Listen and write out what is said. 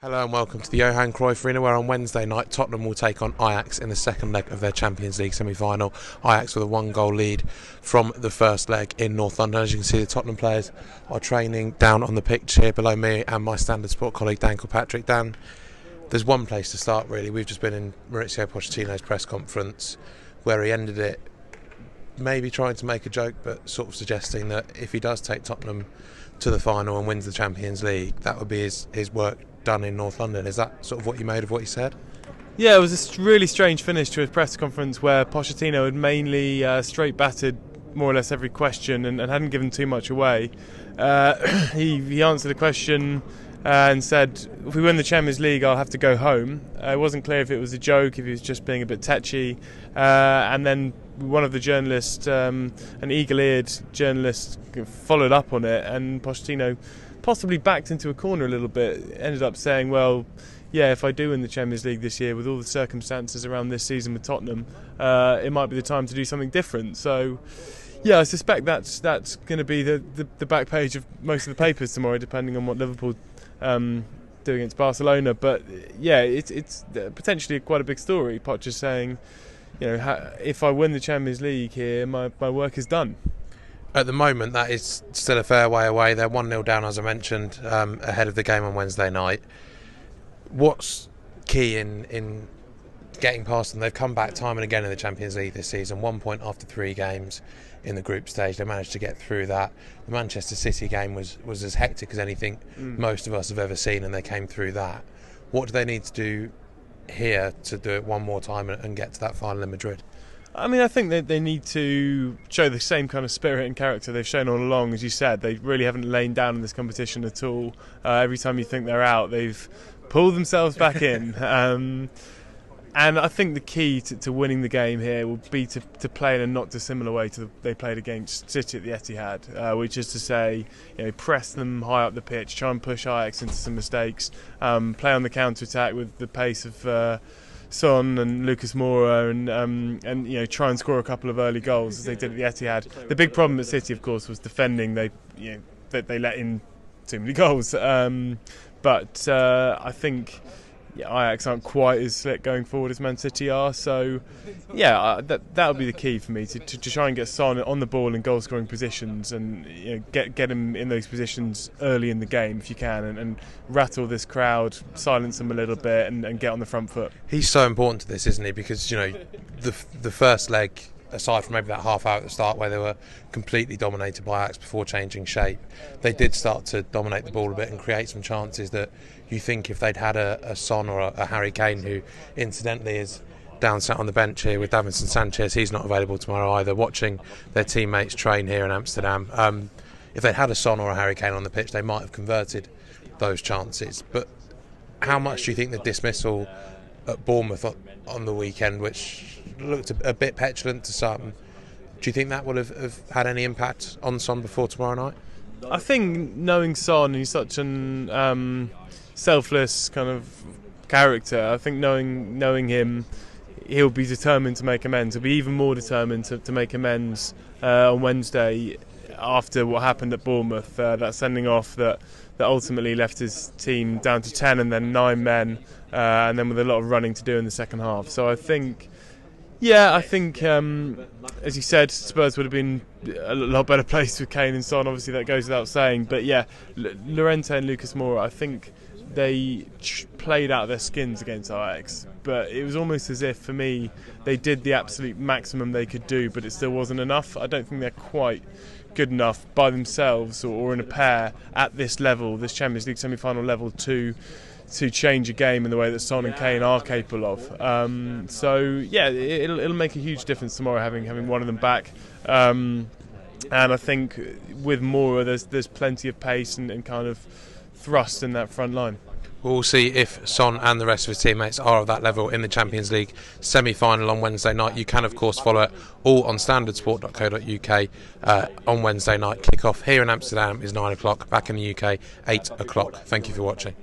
Hello and welcome to the Johan Cruyff Arena, where on Wednesday night Tottenham will take on Ajax in the second leg of their Champions League semi-final. Ajax with a one-goal lead from the first leg in North London. As you can see, the Tottenham players are training down on the pitch here below me and my Standard Sport colleague Dan Kilpatrick. Dan, there's one place to start really. We've just been in Mauricio Pochettino's press conference where he ended it maybe trying to make a joke, but sort of suggesting that if he does take Tottenham to the final and wins the Champions League, that would be his work done in North London. Is that sort of what you made of what he said? Yeah, it was a really strange finish to his press conference where Pochettino had mainly straight batted more or less every question and hadn't given too much away. He answered a question and said, if we win the Champions League, I'll have to go home. It wasn't clear if it was a joke, if he was just being a bit tetchy. And then one of the journalists, an eagle-eared journalist, followed up on it, and Pochettino possibly backed into a corner a little bit, ended up saying, well, yeah, if I do win the Champions League this year with all the circumstances around this season with Tottenham, it might be the time to do something different. So yeah, I suspect that's going to be the back page of most of the papers tomorrow, depending on what Liverpool do against Barcelona. But yeah, it's potentially quite a big story. Poch is saying, you know, if I win the Champions League here, my work is done. At the moment, that is still a fair way away. They're 1-0 down, as I mentioned, ahead of the game on Wednesday night. What's key in getting past them? They've come back time and again in the Champions League this season. 1 point after 3 games in the group stage. They managed to get through that. The Manchester City game was as hectic as anything most of us have ever seen, and they came through that. What do they need to do here to do it one more time and get to that final in Madrid? I mean, I think that they need to show the same kind of spirit and character they've shown all along. As you said, they really haven't lain down in this competition at all. Every time you think they're out, they've pulled themselves back in. And I think the key to winning the game here will be to play in a not dissimilar way to they played against City at the Etihad, which is to say, you know, press them high up the pitch, try and push Ajax into some mistakes, play on the counter-attack with the pace of Son and Lucas Moura, and you know, try and score a couple of early goals as they did at the Etihad. The big problem at City, of course, was defending. They let in too many goals. But I think Ajax aren't quite as slick going forward as Man City are. So yeah, that would be the key for me to try and get Son on the ball in goal scoring positions, and you know, get him in those positions early in the game if you can, and rattle this crowd, silence them a little bit, and get on the front foot. He's so important to this, isn't he? Because, you know, the first leg, aside from maybe that half hour at the start where they were completely dominated by Ajax before changing shape, they did start to dominate the ball a bit and create some chances that you think if they'd had a Son or a Harry Kane, who incidentally is down sat on the bench here with Davinson Sanchez, he's not available tomorrow either, watching their teammates train here in Amsterdam. If they'd had a Son or a Harry Kane on the pitch, they might have converted those chances. But how much do you think the dismissal at Bournemouth on the weekend, which looked a bit petulant to some, do you think that would have had any impact on Son before tomorrow night? I think knowing Son, he's such an selfless kind of character. I think knowing him, he'll be determined to make amends. He'll be even more determined to make amends on Wednesday after what happened at Bournemouth, that sending off that ultimately left his team down to 10 and then 9 men, and then with a lot of running to do in the second half. So I think, as you said, Spurs would have been a lot better placed with Kane and Son. Obviously, that goes without saying. But yeah, Llorente and Lucas Moura, I think they played out of their skins against Ajax. But it was almost as if, for me, they did the absolute maximum they could do, but it still wasn't enough. I don't think they're quite good enough by themselves or in a pair at this level, this Champions League semi-final level, to change a game in the way that Son and Kane are capable of. So yeah, it'll make a huge difference tomorrow having one of them back. And I think with Moura, there's plenty of pace and kind of thrust in that front line. We'll see if Son and the rest of his teammates are of that level in the Champions League semi-final on Wednesday night. You can, of course, follow it all on standardsport.co.uk on Wednesday night. Kick-off here in Amsterdam is 9 o'clock, back in the UK, 8 o'clock. Thank you for watching.